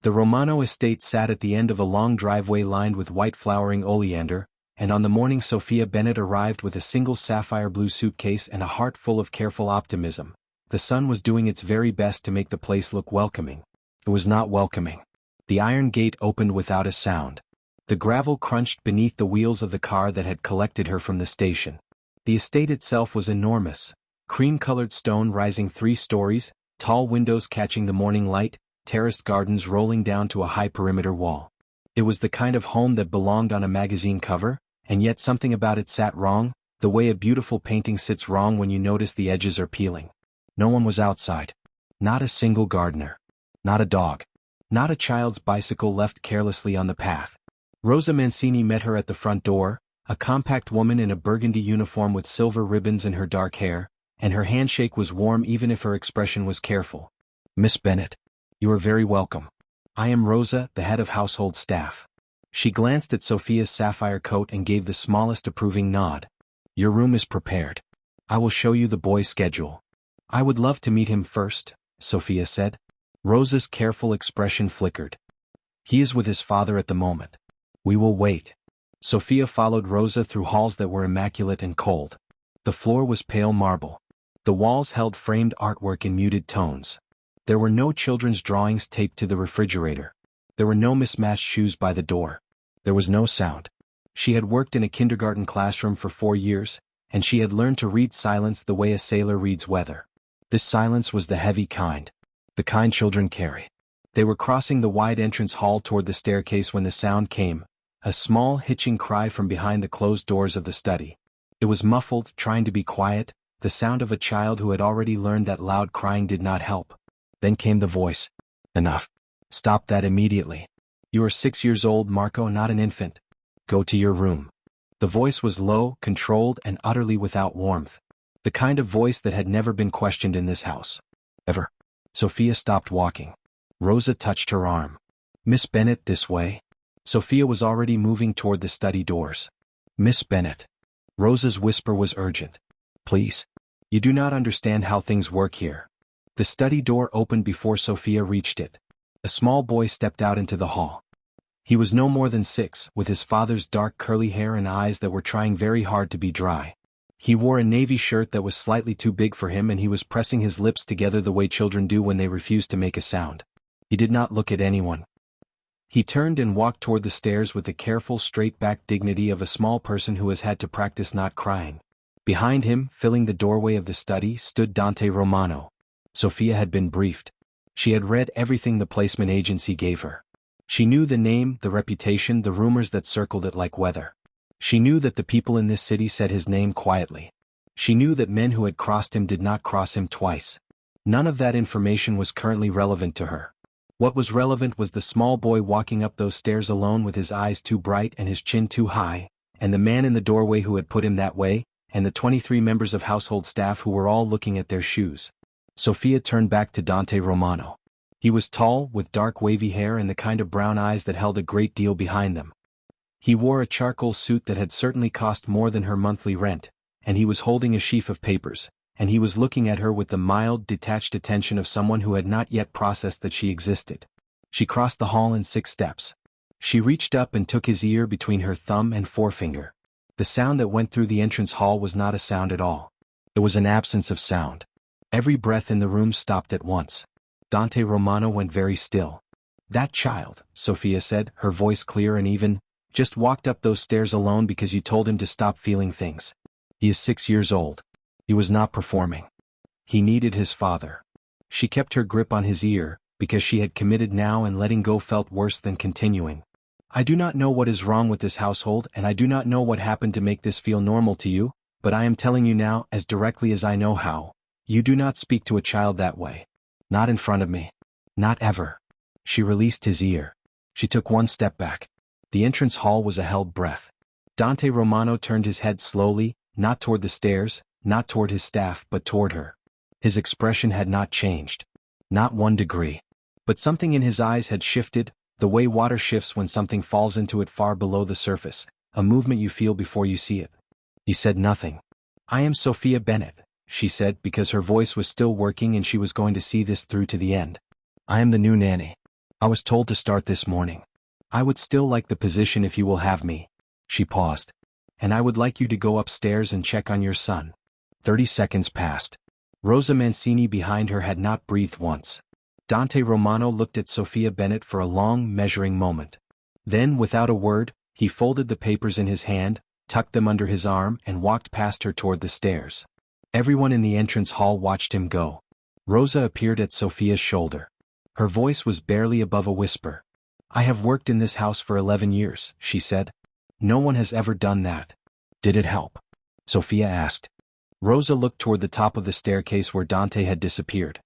The Romano estate sat at the end of a long driveway lined with white flowering oleander, and on the morning Sophia Bennett arrived with a single sapphire blue suitcase and a heart full of careful optimism, the sun was doing its very best to make the place look welcoming. It was not welcoming. The iron gate opened without a sound. The gravel crunched beneath the wheels of the car that had collected her from the station. The estate itself was enormous, cream-colored stone rising 3 stories, tall windows catching the morning light, terraced gardens rolling down to a high perimeter wall. It was the kind of home that belonged on a magazine cover, and yet something about it sat wrong, the way a beautiful painting sits wrong when you notice the edges are peeling. No one was outside. Not a single gardener. Not a dog. Not a child's bicycle left carelessly on the path. Rosa Mancini met her at the front door, a compact woman in a burgundy uniform with silver ribbons in her dark hair, and her handshake was warm even if her expression was careful. "Miss Bennett, you are very welcome. I am Rosa, the head of household staff." She glanced at Sophia's sapphire coat and gave the smallest approving nod. "Your room is prepared. I will show you the boy's schedule." "I would love to meet him first," Sophia said. Rosa's careful expression flickered. "He is with his father at the moment. We will wait." Sophia followed Rosa through halls that were immaculate and cold. The floor was pale marble. The walls held framed artwork in muted tones. There were no children's drawings taped to the refrigerator. There were no mismatched shoes by the door. There was no sound. She had worked in a kindergarten classroom for 4 years, and she had learned to read silence the way a sailor reads weather. This silence was the heavy kind. The kind children carry. They were crossing the wide entrance hall toward the staircase when the sound came, a small hitching cry from behind the closed doors of the study. It was muffled, trying to be quiet, the sound of a child who had already learned that loud crying did not help. Then came the voice. "Enough. Stop that immediately. You are 6 years old, Marco, not an infant. Go to your room." The voice was low, controlled, and utterly without warmth. The kind of voice that had never been questioned in this house. Ever. Sophia stopped walking. Rosa touched her arm. "Miss Bennett, this way." Sophia was already moving toward the study doors. "Miss Bennett." Rosa's whisper was urgent. "Please. You do not understand how things work here." The study door opened before Sophia reached it. A small boy stepped out into the hall. He was no more than 6, with his father's dark curly hair and eyes that were trying very hard to be dry. He wore a navy shirt that was slightly too big for him, and he was pressing his lips together the way children do when they refuse to make a sound. He did not look at anyone. He turned and walked toward the stairs with the careful, straight-backed dignity of a small person who has had to practice not crying. Behind him, filling the doorway of the study, stood Dante Romano. Sophia had been briefed. She had read everything the placement agency gave her. She knew the name, the reputation, the rumors that circled it like weather. She knew that the people in this city said his name quietly. She knew that men who had crossed him did not cross him twice. None of that information was currently relevant to her. What was relevant was the small boy walking up those stairs alone with his eyes too bright and his chin too high, and the man in the doorway who had put him that way, and the 23 members of household staff who were all looking at their shoes. Sophia turned back to Dante Romano. He was tall, with dark wavy hair and the kind of brown eyes that held a great deal behind them. He wore a charcoal suit that had certainly cost more than her monthly rent, and he was holding a sheaf of papers, and he was looking at her with the mild, detached attention of someone who had not yet processed that she existed. She crossed the hall in 6 steps. She reached up and took his ear between her thumb and forefinger. The sound that went through the entrance hall was not a sound at all. It was an absence of sound. Every breath in the room stopped at once. Dante Romano went very still. "That child," Sophia said, her voice clear and even, "just walked up those stairs alone because you told him to stop feeling things. He is 6 years old. He was not performing. He needed his father." She kept her grip on his ear, because she had committed now, and letting go felt worse than continuing. "I do not know what is wrong with this household, and I do not know what happened to make this feel normal to you, but I am telling you now, as directly as I know how, you do not speak to a child that way. Not in front of me. Not ever." She released his ear. She took 1 step back. The entrance hall was a held breath. Dante Romano turned his head slowly, not toward the stairs, not toward his staff, but toward her. His expression had not changed. Not 1 degree. But something in his eyes had shifted, the way water shifts when something falls into it far below the surface, a movement you feel before you see it. He said nothing. "I am Sophia Bennett," she said, because her voice was still working and she was going to see this through to the end. "I am the new nanny." I was told to start this morning. I would still like the position if you will have me. She paused. And I would like you to go upstairs and check on your son. 30 seconds passed. Rosa Mancini behind her had not breathed once. Dante Romano looked at Sophia Bennett for a long, measuring moment. Then, without a word, he folded the papers in his hand, tucked them under his arm and walked past her toward the stairs. Everyone in the entrance hall watched him go. Rosa appeared at Sophia's shoulder. Her voice was barely above a whisper. I have worked in this house for 11 years, she said. No one has ever done that. Did it help? Sophia asked. Rosa looked toward the top of the staircase where Dante had disappeared.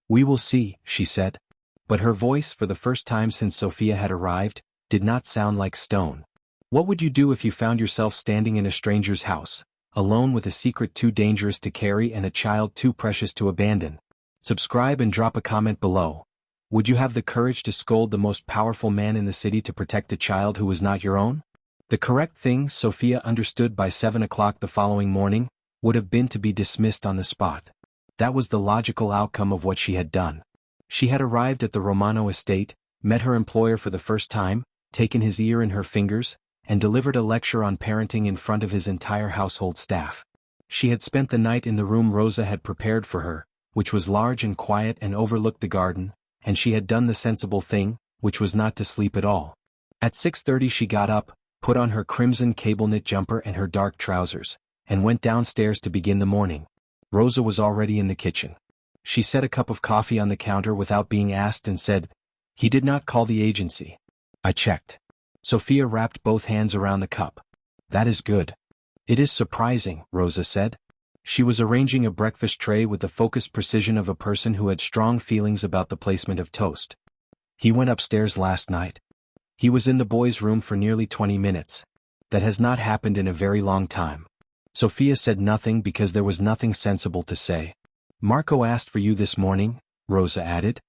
We will see, she said. But her voice, for the first time since Sophia had arrived, did not sound like stone. What would you do if you found yourself standing in a stranger's house, alone with a secret too dangerous to carry and a child too precious to abandon? Subscribe and drop a comment below. Would you have the courage to scold the most powerful man in the city to protect a child who was not your own? The correct thing, Sophia understood by 7 o'clock the following morning, would have been to be dismissed on the spot. That was the logical outcome of what she had done. She had arrived at the Romano estate, met her employer for the first time, taken his ear in her fingers, and delivered a lecture on parenting in front of his entire household staff. She had spent the night in the room Rosa had prepared for her, which was large and quiet and overlooked the garden, and she had done the sensible thing, which was not to sleep at all. At 6:30 she got up, put on her crimson cable-knit jumper and her dark trousers, and went downstairs to begin the morning. Rosa was already in the kitchen. She set a cup of coffee on the counter without being asked and said, "He did not call the agency." I checked. Sophia wrapped both hands around the cup. That is good. It is surprising, Rosa said. She was arranging a breakfast tray with the focused precision of a person who had strong feelings about the placement of toast. He went upstairs last night. He was in the boys' room for nearly 20 minutes. That has not happened in a very long time. Sophia said nothing because there was nothing sensible to say. Marco asked for you this morning, Rosa added.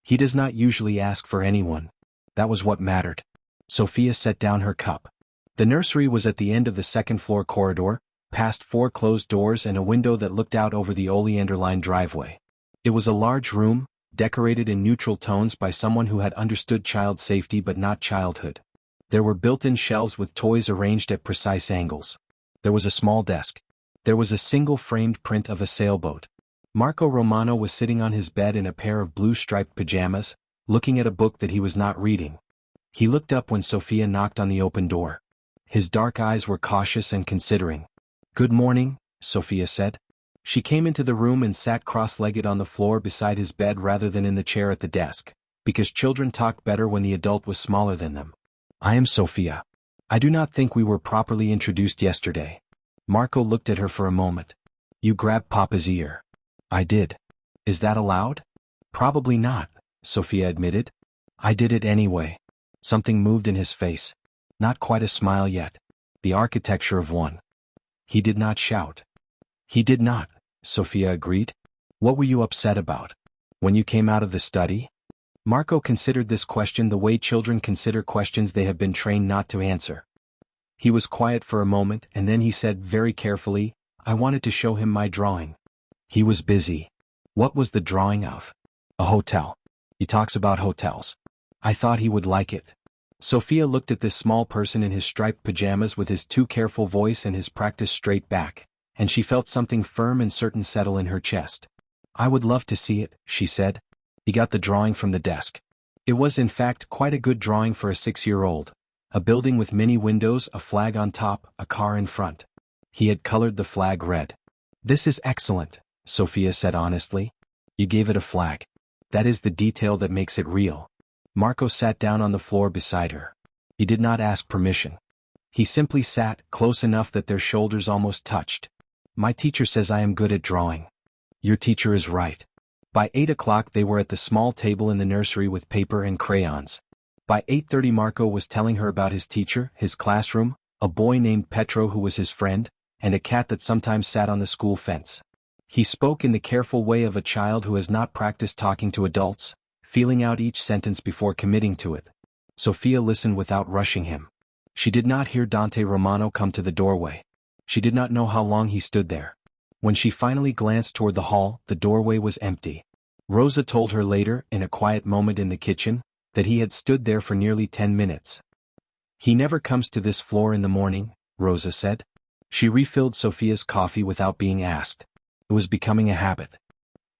He does not usually ask for anyone. That was what mattered. Sophia set down her cup. The nursery was at the end of the second-floor corridor, past 4 closed doors and a window that looked out over the oleander-lined driveway. It was a large room, decorated in neutral tones by someone who had understood child safety but not childhood. There were built-in shelves with toys arranged at precise angles. There was a small desk. There was a single framed print of a sailboat. Marco Romano was sitting on his bed in a pair of blue-striped pajamas, looking at a book that he was not reading. He looked up when Sophia knocked on the open door. His dark eyes were cautious and considering. Good morning, Sophia said. She came into the room and sat cross-legged on the floor beside his bed rather than in the chair at the desk, because children talked better when the adult was smaller than them. I am Sophia. I do not think we were properly introduced yesterday. Marco looked at her for a moment. You grabbed Papa's ear. I did. Is that allowed? Probably not, Sophia admitted. I did it anyway. Something moved in his face. Not quite a smile yet. The architecture of one. He did not shout. He did not, Sophia agreed. What were you upset about? When you came out of the study? Marco considered this question the way children consider questions they have been trained not to answer. He was quiet for a moment and then he said very carefully, I wanted to show him my drawing. He was busy. What was the drawing of? A hotel. He talks about hotels. I thought he would like it. Sophia looked at this small person in his striped pajamas with his too careful voice and his practiced straight back, and she felt something firm and certain settle in her chest. I would love to see it, she said. He got the drawing from the desk. It was in fact quite a good drawing for a 6-year-old. A building with many windows, a flag on top, a car in front. He had colored the flag red. This is excellent, Sophia said honestly. You gave it a flag. That is the detail that makes it real. Marco sat down on the floor beside her. He did not ask permission. He simply sat, close enough that their shoulders almost touched. My teacher says I am good at drawing. Your teacher is right. By 8 o'clock they were at the small table in the nursery with paper and crayons. By 8:30 Marco was telling her about his teacher, his classroom, a boy named Petro who was his friend, and a cat that sometimes sat on the school fence. He spoke in the careful way of a child who has not practiced talking to adults, feeling out each sentence before committing to it. Sophia listened without rushing him. She did not hear Dante Romano come to the doorway. She did not know how long he stood there. When she finally glanced toward the hall, the doorway was empty. Rosa told her later, in a quiet moment in the kitchen, that he had stood there for nearly 10 minutes. "He never comes to this floor in the morning," Rosa said. She refilled Sophia's coffee without being asked. It was becoming a habit.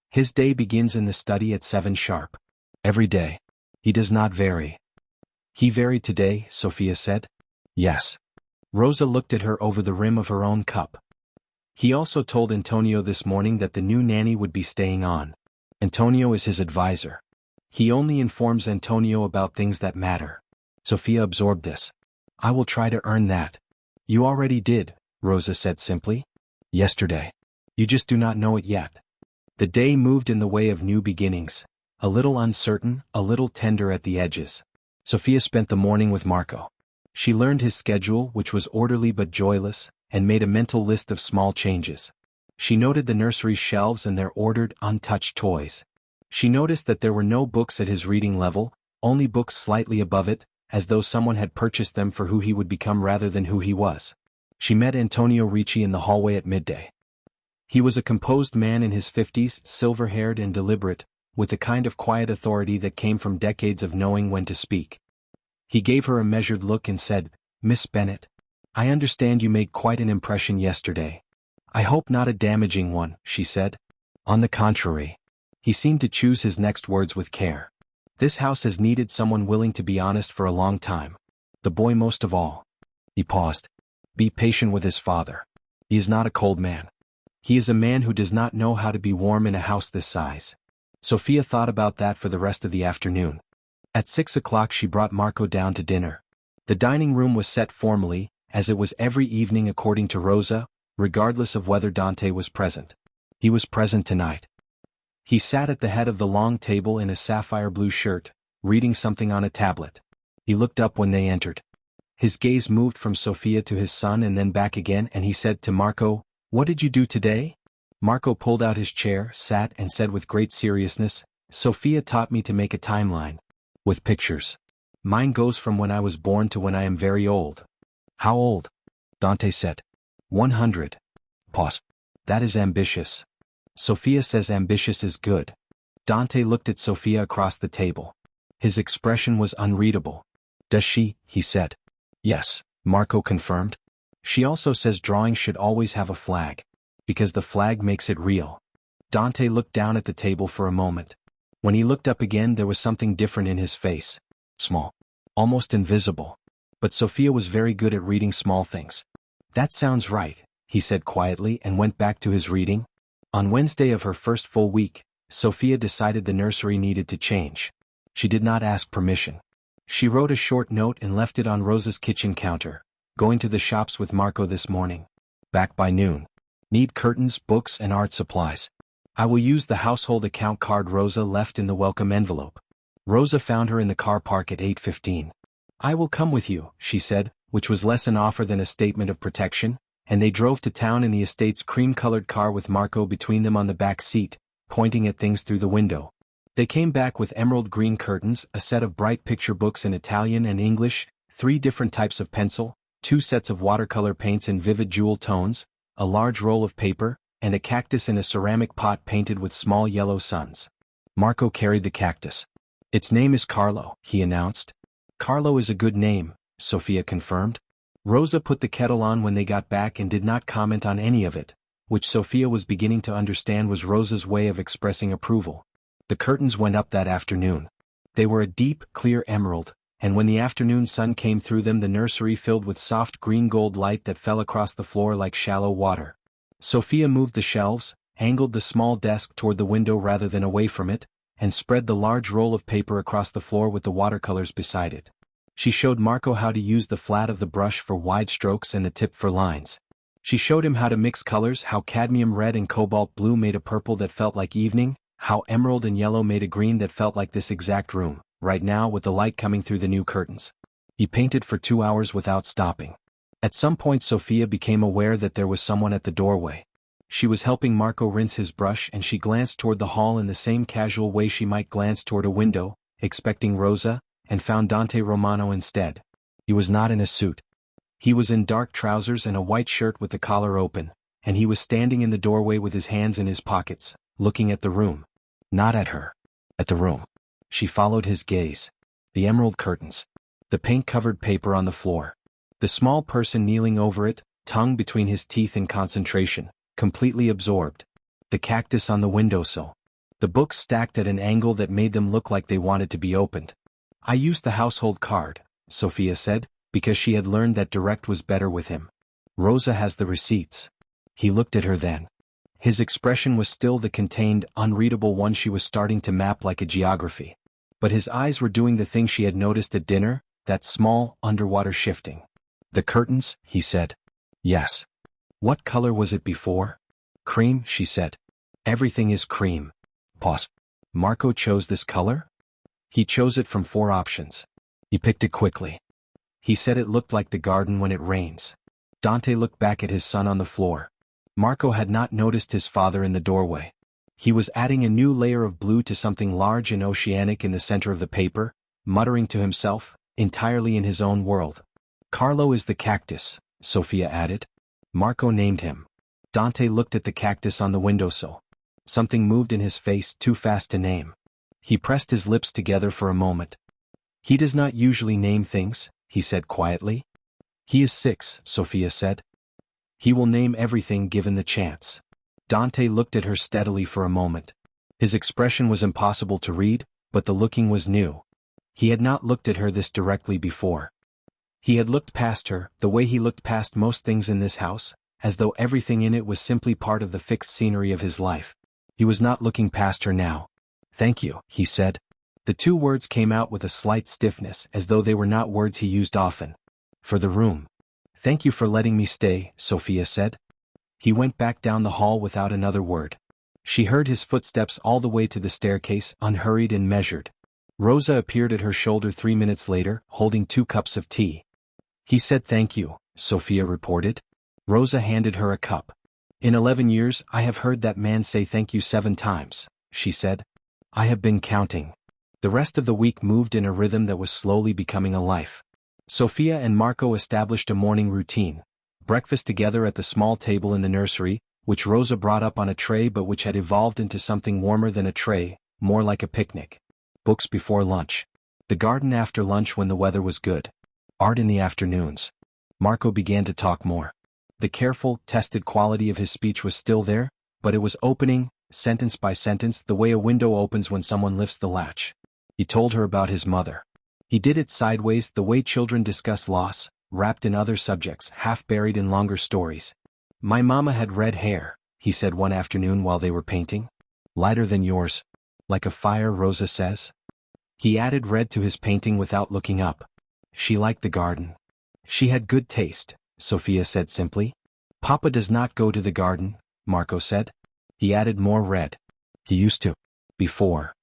"His day begins in the study at 7 sharp. Every day. He does not vary." "He varied today," Sophia said. "Yes." Rosa looked at her over the rim of her own cup. "He also told Antonio this morning that the new nanny would be staying on. Antonio is his advisor. He only informs Antonio about things that matter." Sophia absorbed this. "I will try to earn that." "You already did," Rosa said simply. "Yesterday. You just do not know it yet." The day moved in the way of new beginnings, a little uncertain, a little tender at the edges. Sophia spent the morning with Marco. She learned his schedule, which was orderly but joyless, and made a mental list of small changes. She noted the nursery shelves and their ordered, untouched toys. She noticed that there were no books at his reading level, only books slightly above it, as though someone had purchased them for who he would become rather than who he was. She met Antonio Ricci in the hallway at midday. He was a composed man in his 50s, silver-haired and deliberate, with the kind of quiet authority that came from decades of knowing when to speak. He gave her a measured look and said, "Miss Bennet, I understand you made quite an impression yesterday." "I hope not a damaging one," she said. "On the contrary." He seemed to choose his next words with care. "This house has needed someone willing to be honest for a long time. The boy most of all." He paused. "Be patient with his father. He is not a cold man. He is a man who does not know how to be warm in a house this size." Sophia thought about that for the rest of the afternoon. At 6 o'clock she brought Marco down to dinner. The dining room was set formally, as it was every evening according to Rosa, regardless of whether Dante was present. He was present tonight. He sat at the head of the long table in a sapphire blue shirt, reading something on a tablet. He looked up when they entered. His gaze moved from Sophia to his son and then back again, and he said to Marco, "What did you do today?" Marco pulled out his chair, sat, and said with great seriousness, "Sophia taught me to make a timeline. With pictures. Mine goes from when I was born to when I am very old." "How old?" Dante said. 100. Pause. "That is ambitious." Sophia says ambitious is good. Dante looked at Sophia across the table. His expression was unreadable. "Does she?" he said. "Yes," Marco confirmed. "She also says drawing should always have a flag. Because the flag makes it real." Dante looked down at the table for a moment. When he looked up again there was something different in his face. Small. Almost invisible. But Sophia was very good at reading small things. "That sounds right," he said quietly and went back to his reading. On Wednesday of her first full week, Sophia decided the nursery needed to change. She did not ask permission. She wrote a short note and left it on Rosa's kitchen counter. "Going to the shops with Marco this morning. Back by noon. Need curtains, books, and art supplies. I will use the household account card Rosa left in the welcome envelope." Rosa found her in the car park at 8:15. "I will come with you," she said, which was less an offer than a statement of protection, and they drove to town in the estate's cream-colored car with Marco between them on the back seat, pointing at things through the window. They came back with emerald green curtains, a set of bright picture books in Italian and English, 3 different types of pencil, 2 sets of watercolor paints in vivid jewel tones, a large roll of paper, and a cactus in a ceramic pot painted with small yellow suns. Marco carried the cactus. "Its name is Carlo," he announced. "Carlo is a good name," Sophia confirmed. Rosa put the kettle on when they got back and did not comment on any of it, which Sophia was beginning to understand was Rosa's way of expressing approval. The curtains went up that afternoon. They were a deep, clear emerald, and when the afternoon sun came through them the nursery filled with soft green-gold light that fell across the floor like shallow water. Sophia moved the shelves, angled the small desk toward the window rather than away from it, and spread the large roll of paper across the floor with the watercolors beside it. She showed Marco how to use the flat of the brush for wide strokes and the tip for lines. She showed him how to mix colors, how cadmium red and cobalt blue made a purple that felt like evening, how emerald and yellow made a green that felt like this exact room, right now with the light coming through the new curtains. He painted for 2 hours without stopping. At some point Sophia became aware that there was someone at the doorway. She was helping Marco rinse his brush and she glanced toward the hall in the same casual way she might glance toward a window, expecting Rosa, and found Dante Romano instead. He was not in a suit. He was in dark trousers and a white shirt with the collar open, and he was standing in the doorway with his hands in his pockets, looking at the room. Not at her. At the room. She followed his gaze. the emerald curtains, the paint-covered paper on the floor, the small person kneeling over it, tongue between his teeth in concentration, completely absorbed, the cactus on the windowsill, the books stacked at an angle that made them look like they wanted to be opened. I used the household card, Sophia said, because she had learned that direct was better with him. Rosa has the receipts. He looked at her then. His expression was still the contained, unreadable one she was starting to map like a geography. But his eyes were doing the thing she had noticed at dinner, that small, underwater shifting. The curtains, he said. Yes. What color was it before? Cream, she said. Everything is cream. Pause. Marco chose this color? He chose it from 4 options. He picked it quickly. He said it looked like the garden when it rains. Dante looked back at his son on the floor. Marco had not noticed his father in the doorway. He was adding a new layer of blue to something large and oceanic in the center of the paper, muttering to himself, entirely in his own world. Carlo is the cactus, Sophia added. Marco named him. Dante looked at the cactus on the windowsill. Something moved in his face too fast to name. He pressed his lips together for a moment. He does not usually name things, he said quietly. He is 6, Sophia said. He will name everything given the chance. Dante looked at her steadily for a moment. His expression was impossible to read, but the looking was new. He had not looked at her this directly before. He had looked past her, the way he looked past most things in this house, as though everything in it was simply part of the fixed scenery of his life. He was not looking past her now. Thank you, he said. The 2 words came out with a slight stiffness, as though they were not words he used often. For the room. Thank you for letting me stay, Sophia said. He went back down the hall without another word. She heard his footsteps all the way to the staircase, unhurried and measured. Rosa appeared at her shoulder 3 minutes later, holding 2 cups of tea. He said thank you, Sophia reported. Rosa handed her a cup. In 11 years I have heard that man say thank you 7 times, she said. I have been counting. The rest of the week moved in a rhythm that was slowly becoming a life. Sophia and Marco established a morning routine. Breakfast together at the small table in the nursery, which Rosa brought up on a tray but which had evolved into something warmer than a tray, more like a picnic. Books before lunch. The garden after lunch when the weather was good. Art in the afternoons. Marco began to talk more. The careful, tested quality of his speech was still there, but it was opening, sentence by sentence, the way a window opens when someone lifts the latch. He told her about his mother. He did it sideways, the way children discuss loss, wrapped in other subjects, half buried in longer stories. My mama had red hair, he said one afternoon while they were painting. Lighter than yours. Like a fire, Rosa says. He added red to his painting without looking up. She liked the garden. She had good taste, Sophia said simply. Papa does not go to the garden, Marco said. He added more red. He used to. Before.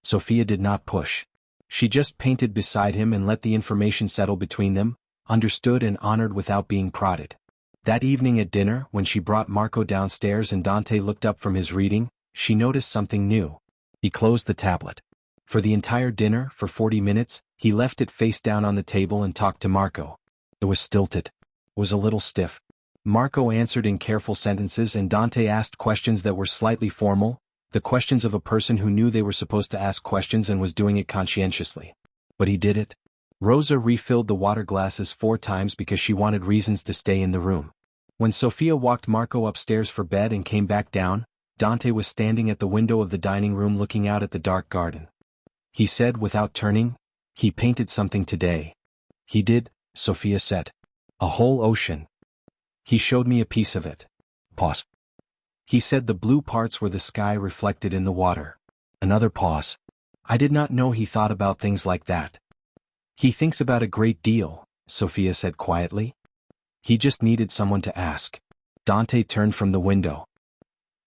Sophia did not push. She just painted beside him and let the information settle between them, understood and honored without being prodded. That evening at dinner, when she brought Marco downstairs and Dante looked up from his reading, she noticed something new. He closed the tablet. For the entire dinner, for 40 minutes, he left it face down on the table and talked to Marco. It was stilted. Was a little stiff. Marco answered in careful sentences and Dante asked questions that were slightly formal, the questions of a person who knew they were supposed to ask questions and was doing it conscientiously. But he did it. Rosa refilled the water glasses 4 times because she wanted reasons to stay in the room. When Sophia walked Marco upstairs for bed and came back down, Dante was standing at the window of the dining room looking out at the dark garden. He said without turning, "He painted something today." "He did," Sophia said. "A whole ocean. He showed me a piece of it." Pause. He said the blue parts were the sky reflected in the water. Another pause. "I did not know he thought about things like that." "He thinks about a great deal," Sophia said quietly. "He just needed someone to ask." Dante turned from the window.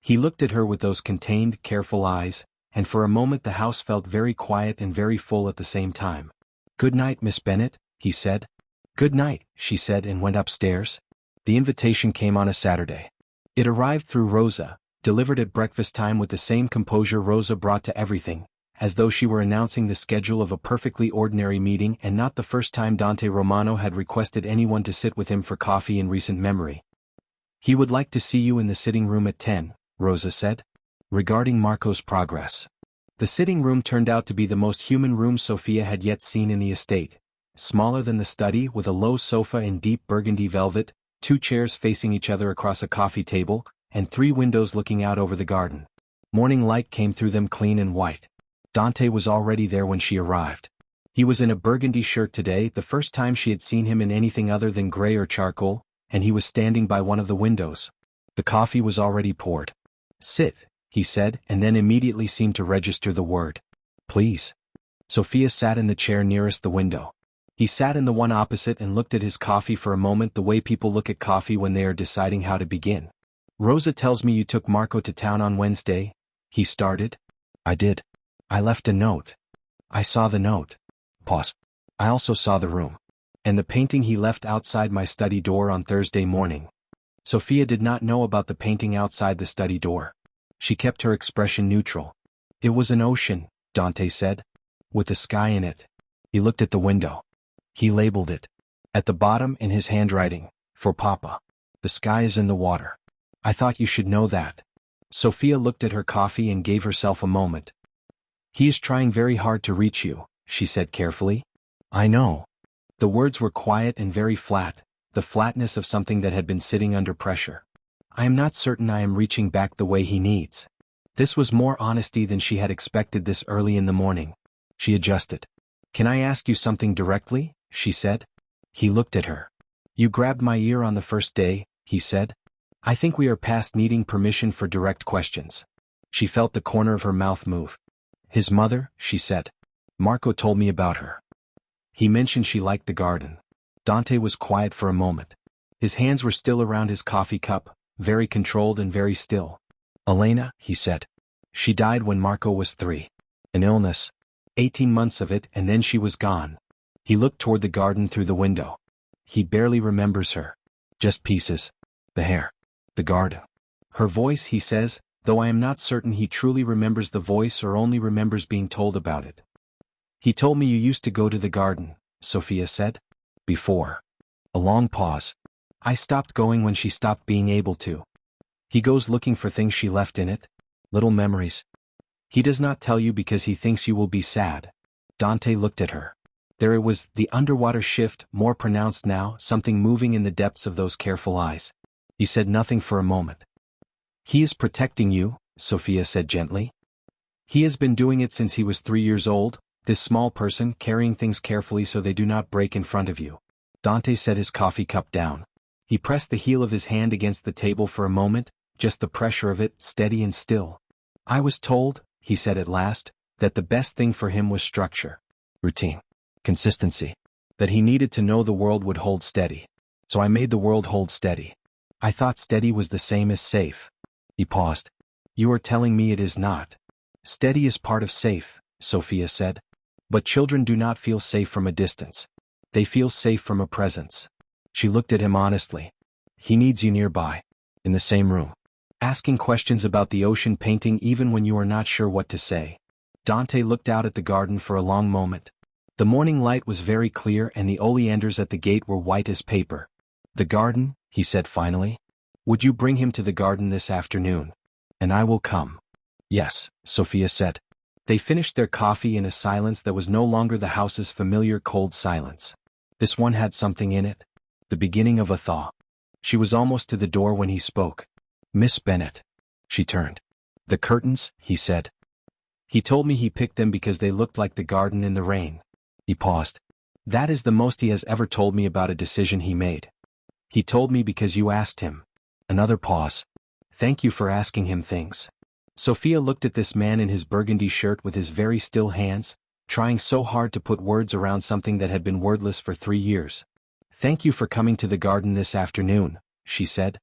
He looked at her with those contained, careful eyes, and for a moment the house felt very quiet and very full at the same time. "Good night, Miss Bennet," he said. "Good night," she said and went upstairs. The invitation came on a Saturday. It arrived through Rosa, delivered at breakfast time with the same composure Rosa brought to everything, as though she were announcing the schedule of a perfectly ordinary meeting and not the first time Dante Romano had requested anyone to sit with him for coffee in recent memory. "He would like to see you in the sitting room at 10, Rosa said. Regarding Marco's progress. The sitting room turned out to be the most human room Sophia had yet seen in the estate. Smaller than the study, with a low sofa in deep burgundy velvet, 2 chairs facing each other across a coffee table, and 3 windows looking out over the garden. Morning light came through them clean and white. Dante was already there when she arrived. He was in a burgundy shirt today, the first time she had seen him in anything other than gray or charcoal, and he was standing by one of the windows. The coffee was already poured. "Sit," he said, and then immediately seemed to register the word. "Please." Sophia sat in the chair nearest the window. He sat in the one opposite and looked at his coffee for a moment the way people look at coffee when they are deciding how to begin. "Rosa tells me you took Marco to town on Wednesday," he started. "I did. I left a note. I saw the note." Pause. "I also saw the room. And the painting he left outside my study door on Thursday morning." Sophia did not know about the painting outside the study door. She kept her expression neutral. "It was an ocean," Dante said. "With the sky in it." He looked at the window. He labeled it. At the bottom in his handwriting, "For Papa. The sky is in the water. I thought you should know that." Sophia looked at her coffee and gave herself a moment. "He is trying very hard to reach you," she said carefully. "I know." The words were quiet and very flat, the flatness of something that had been sitting under pressure. "I am not certain I am reaching back the way he needs." This was more honesty than she had expected this early in the morning. She adjusted. "Can I ask you something directly?" she said. He looked at her. "You grabbed my ear on the first day," he said. "I think we are past needing permission for direct questions." She felt the corner of her mouth move. "His mother," she said. "Marco told me about her. He mentioned she liked the garden." Dante was quiet for a moment. His hands were still around his coffee cup, very controlled and very still. "Elena," he said. "She died when Marco was 3. An illness. 18 months of it, and then she was gone." He looked toward the garden through the window. "He barely remembers her. Just pieces. The hair. The garden. Her voice, he says, though I am not certain he truly remembers the voice or only remembers being told about it." "He told me you used to go to the garden," Sophia said. "Before." A long pause. "I stopped going when she stopped being able to. He goes looking for things she left in it. Little memories. He does not tell you because he thinks you will be sad." Dante looked at her. There it was, the underwater shift, more pronounced now, something moving in the depths of those careful eyes. He said nothing for a moment. "He is protecting you," Sophia said gently. "He has been doing it since he was 3 years old, this small person, carrying things carefully so they do not break in front of you." Dante set his coffee cup down. He pressed the heel of his hand against the table for a moment, just the pressure of it, steady and still. "I was told," he said at last, "that the best thing for him was structure. Routine. Consistency. That he needed to know the world would hold steady. So I made the world hold steady. I thought steady was the same as safe." He paused. "You are telling me it is not." "Steady is part of safe," Sophia said. "But children do not feel safe from a distance. They feel safe from a presence." She looked at him honestly. "He needs you nearby. In the same room. Asking questions about the ocean painting even when you are not sure what to say." Dante looked out at the garden for a long moment. The morning light was very clear and the oleanders at the gate were white as paper. "The garden," he said finally. "Would you bring him to the garden this afternoon? And I will come." "Yes," Sophia said. They finished their coffee in a silence that was no longer the house's familiar cold silence. This one had something in it. The beginning of a thaw. She was almost to the door when he spoke. "Miss Bennet." She turned. "The curtains," he said. "He told me he picked them because they looked like the garden in the rain." He paused. "That is the most he has ever told me about a decision he made. He told me because you asked him." Another pause. "Thank you for asking him things." Sophia looked at this man in his burgundy shirt with his very still hands, trying so hard to put words around something that had been wordless for 3 years. "Thank you for coming to the garden this afternoon," she said.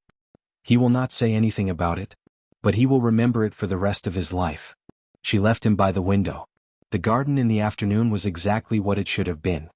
"He will not say anything about it. But he will remember it for the rest of his life." She left him by the window. The garden in the afternoon was exactly what it should have been.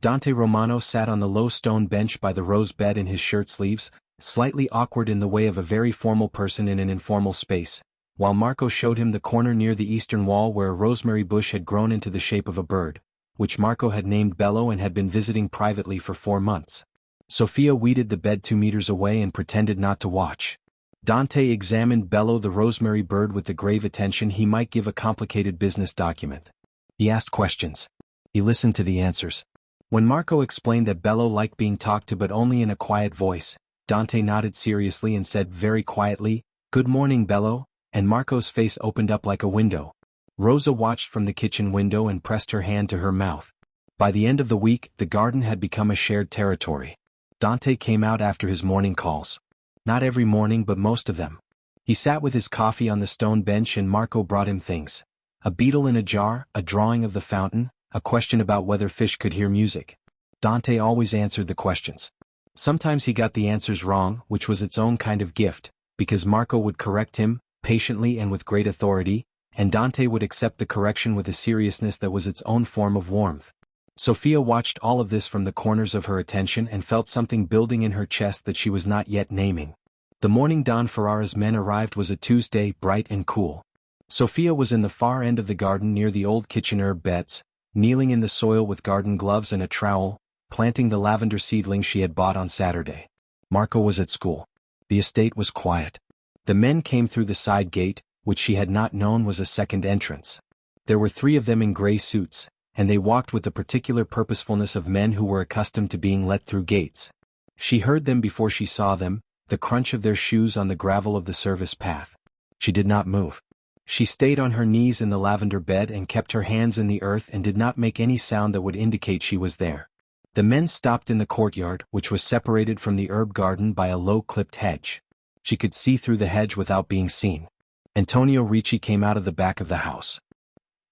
Dante Romano sat on the low stone bench by the rose bed in his shirt sleeves, slightly awkward in the way of a very formal person in an informal space, while Marco showed him the corner near the eastern wall where a rosemary bush had grown into the shape of a bird, which Marco had named Bello and had been visiting privately for 4 months. Sophia weeded the bed 2 meters away and pretended not to watch. Dante examined Bello the rosemary bird with the grave attention he might give a complicated business document. He asked questions. He listened to the answers. When Marco explained that Bello liked being talked to but only in a quiet voice, Dante nodded seriously and said very quietly, "Good morning, Bello," and Marco's face opened up like a window. Rosa watched from the kitchen window and pressed her hand to her mouth. By the end of the week, the garden had become a shared territory. Dante came out after his morning calls. Not every morning but most of them. He sat with his coffee on the stone bench and Marco brought him things. A beetle in a jar, a drawing of the fountain, a question about whether fish could hear music. Dante always answered the questions. Sometimes he got the answers wrong, which was its own kind of gift, because Marco would correct him, patiently and with great authority, and Dante would accept the correction with a seriousness that was its own form of warmth. Sophia watched all of this from the corners of her attention and felt something building in her chest that she was not yet naming. The morning Don Ferrara's men arrived was a Tuesday, bright and cool. Sophia was in the far end of the garden near the old kitchen herb beds, kneeling in the soil with garden gloves and a trowel, planting the lavender seedling she had bought on Saturday. Marco was at school. The estate was quiet. The men came through the side gate, which she had not known was a second entrance. There were 3 of them in gray suits, and they walked with the particular purposefulness of men who were accustomed to being let through gates. She heard them before she saw them, the crunch of their shoes on the gravel of the service path. She did not move. She stayed on her knees in the lavender bed and kept her hands in the earth and did not make any sound that would indicate she was there. The men stopped in the courtyard, which was separated from the herb garden by a low-clipped hedge. She could see through the hedge without being seen. Antonio Ricci came out of the back of the house.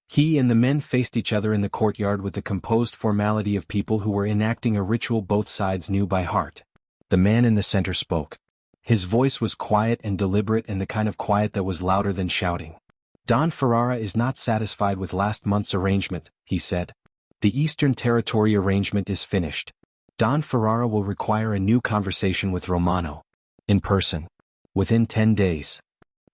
He and the men faced each other in the courtyard with the composed formality of people who were enacting a ritual both sides knew by heart. The man in the center spoke. His voice was quiet and deliberate and the kind of quiet that was louder than shouting. "Don Ferrara is not satisfied with last month's arrangement," he said. "The Eastern Territory arrangement is finished. Don Ferrara will require a new conversation with Romano. In person. Within 10 days.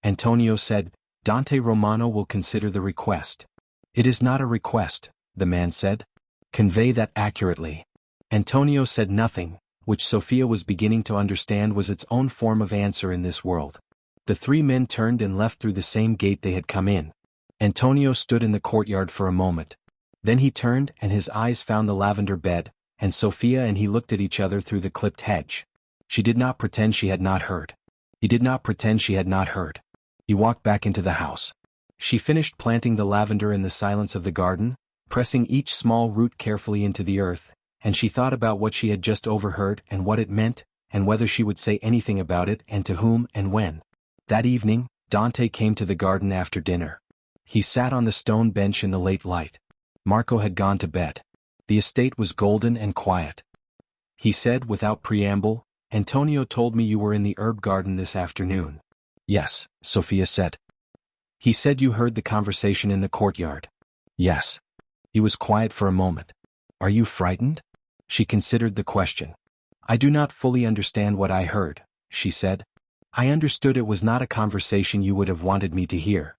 Antonio said, "Dante Romano will consider the request." "It is not a request," the man said. "Convey that accurately." Antonio said nothing, which Sophia was beginning to understand was its own form of answer in this world. The 3 men turned and left through the same gate they had come in. Antonio stood in the courtyard for a moment. Then he turned and his eyes found the lavender bed, and Sophia and he looked at each other through the clipped hedge. She did not pretend she had not heard. He did not pretend she had not heard. He walked back into the house. She finished planting the lavender in the silence of the garden, pressing each small root carefully into the earth, and she thought about what she had just overheard and what it meant, and whether she would say anything about it and to whom and when. That evening, Dante came to the garden after dinner. He sat on the stone bench in the late light. Marco had gone to bed. The estate was golden and quiet. He said without preamble, "Antonio told me you were in the herb garden this afternoon." "Yes," Sophia said. "He said you heard the conversation in the courtyard." "Yes." He was quiet for a moment. "Are you frightened?" She considered the question. "I do not fully understand what I heard," she said. "I understood it was not a conversation you would have wanted me to hear."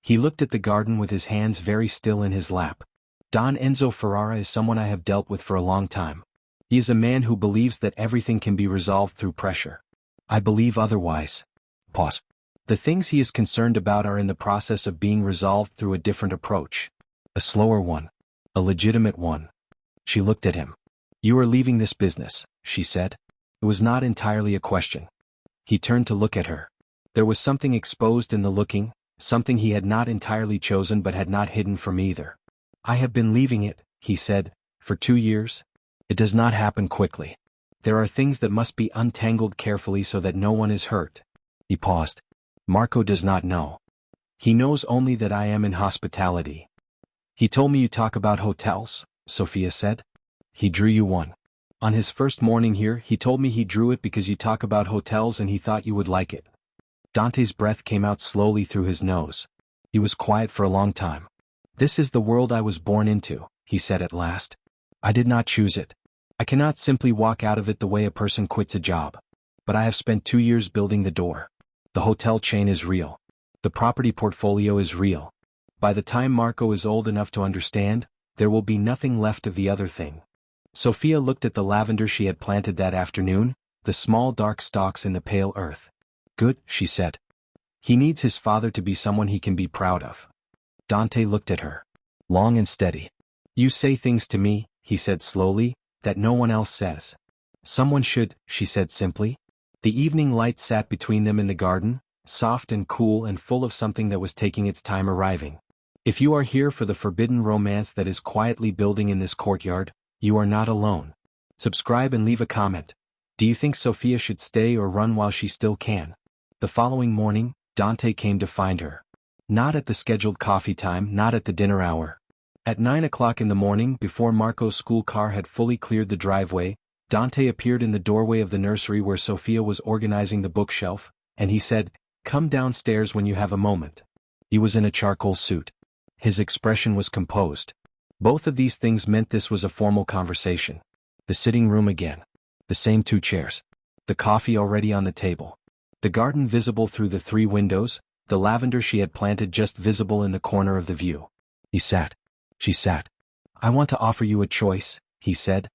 He looked at the garden with his hands very still in his lap. "Don Enzo Ferrara is someone I have dealt with for a long time. He is a man who believes that everything can be resolved through pressure. I believe otherwise." Pause. "The things he is concerned about are in the process of being resolved through a different approach. A slower one. A legitimate one." She looked at him. "You are leaving this business," she said. It was not entirely a question. He turned to look at her. There was something exposed in the looking, something he had not entirely chosen but had not hidden from either. "I have been leaving it," he said, "for 2 years. It does not happen quickly. There are things that must be untangled carefully so that no one is hurt." He paused. "Marco does not know. He knows only that I am in hospitality." "He told me you talk about hotels," Sophia said. "He drew you one. On his first morning here, he told me he drew it because you talk about hotels and he thought you would like it." Dante's breath came out slowly through his nose. He was quiet for a long time. "This is the world I was born into," he said at last. "I did not choose it. I cannot simply walk out of it the way a person quits a job. But I have spent 2 years building the door. The hotel chain is real. The property portfolio is real. By the time Marco is old enough to understand, there will be nothing left of the other thing." Sophia looked at the lavender she had planted that afternoon, the small dark stalks in the pale earth. Good, she said. He needs his father to be someone he can be proud of. Dante looked at her. Long and steady. You say things to me, he said slowly, that no one else says. Someone should, she said simply. The evening light sat between them in the garden, soft and cool and full of something that was taking its time arriving. If you are here for the forbidden romance that is quietly building in this courtyard, you are not alone. Subscribe and leave a comment. Do you think Sophia should stay or run while she still can? The following morning, Dante came to find her. Not at the scheduled coffee time, not at the dinner hour. At 9 o'clock in the morning, before Marco's school car had fully cleared the driveway, Dante appeared in the doorway of the nursery where Sophia was organizing the bookshelf, and he said, "Come downstairs when you have a moment." He was in a charcoal suit. His expression was composed. Both of these things meant this was a formal conversation. The sitting room again. The same 2 chairs. The coffee already on the table. The garden visible through the 3 windows, the lavender she had planted just visible in the corner of the view. He sat. She sat. "I want to offer you a choice," he said.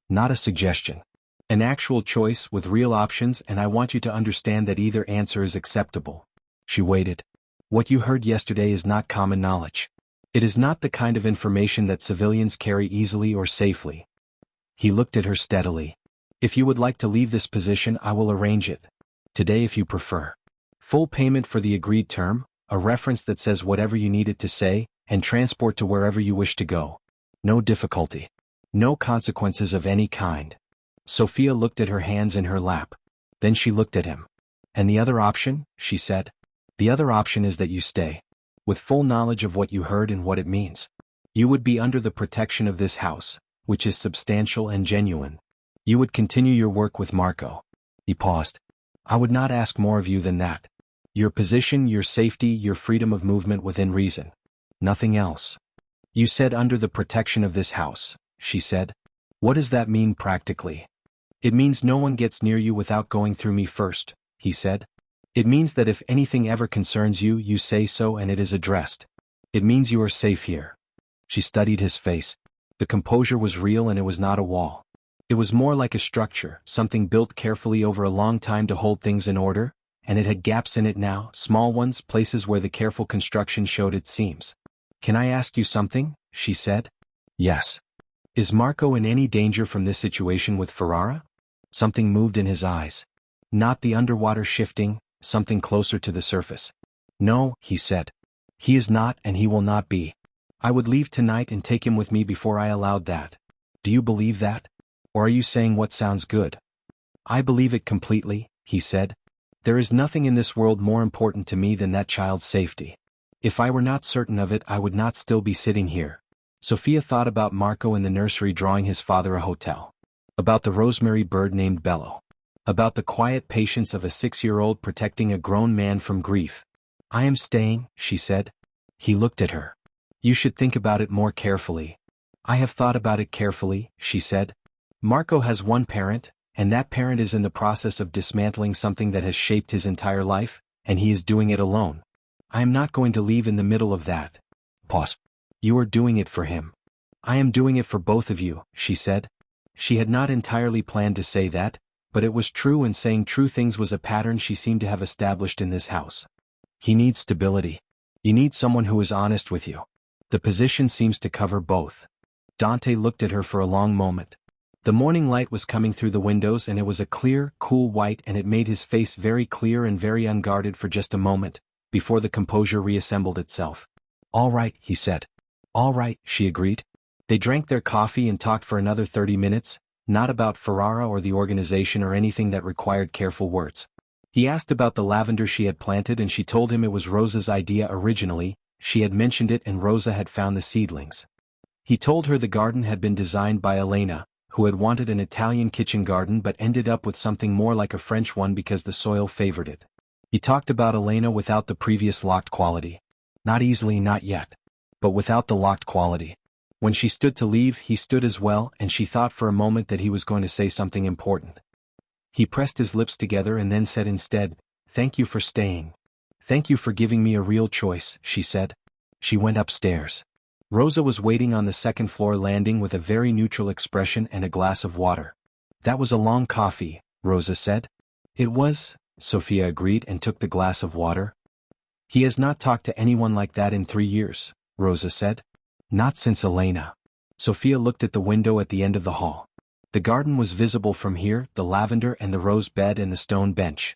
"Not a suggestion. An actual choice with real options, and I want you to understand that either answer is acceptable." She waited. "What you heard yesterday is not common knowledge. It is not the kind of information that civilians carry easily or safely." He looked at her steadily. "If you would like to leave this position, I will arrange it. Today if you prefer. Full payment for the agreed term, a reference that says whatever you need it to say, and transport to wherever you wish to go. No difficulty. No consequences of any kind." Sophia looked at her hands in her lap. Then she looked at him. "And the other option?" she said. "The other option is that you stay. With full knowledge of what you heard and what it means. You would be under the protection of this house, which is substantial and genuine. You would continue your work with Marco." He paused. "I would not ask more of you than that. Your position, your safety, your freedom of movement within reason. Nothing else." "You said under the protection of this house," she said. "What does that mean practically?" "It means no one gets near you without going through me first," he said. "It means that if anything ever concerns you, you say so and it is addressed. It means you are safe here." She studied his face. The composure was real and it was not a wall. It was more like a structure, something built carefully over a long time to hold things in order, and it had gaps in it now, small ones, places where the careful construction showed its seams. "Can I ask you something?" she said. "Yes." "Is Marco in any danger from this situation with Ferrara?" Something moved in his eyes. Not the underwater shifting, something closer to the surface. "No," he said. "He is not and he will not be. I would leave tonight and take him with me before I allowed that. Do you believe that? Or are you saying what sounds good?" "I believe it completely," he said. "There is nothing in this world more important to me than that child's safety. If I were not certain of it, I would not still be sitting here." Sophia thought about Marco in the nursery drawing his father a hotel. About the rosemary bird named Bello. About the quiet patience of a 6-year-old protecting a grown man from grief. "I am staying," she said. He looked at her. "You should think about it more carefully." "I have thought about it carefully," she said. "Marco has one parent, and that parent is in the process of dismantling something that has shaped his entire life, and he is doing it alone. I am not going to leave in the middle of that." Pause. "You are doing it for him." "I am doing it for both of you," she said. She had not entirely planned to say that, but it was true, and saying true things was a pattern she seemed to have established in this house. "He needs stability. You need someone who is honest with you. The position seems to cover both." Dante looked at her for a long moment. The morning light was coming through the windows and it was a clear, cool white, and it made his face very clear and very unguarded for just a moment, before the composure reassembled itself. "All right," he said. "All right," she agreed. They drank their coffee and talked for another 30 minutes, not about Ferrara or the organization or anything that required careful words. He asked about the lavender she had planted and she told him it was Rosa's idea originally. She had mentioned it and Rosa had found the seedlings. He told her the garden had been designed by Elena, who had wanted an Italian kitchen garden but ended up with something more like a French one because the soil favored it. He talked about Elena without the previous locked quality. Not easily, not yet. But without the locked quality. When she stood to leave, he stood as well, and she thought for a moment that he was going to say something important. He pressed his lips together and then said instead, "Thank you for staying. Thank you for giving me a real choice," she said. She went upstairs. Rosa was waiting on the second-floor landing with a very neutral expression and a glass of water. "That was a long coffee," Rosa said. "It was," Sophia agreed and took the glass of water. He has not talked to anyone like that in 3 years, Rosa said. Not since Elena. Sophia looked at the window at the end of the hall. The garden was visible from here, the lavender and the rose bed and the stone bench.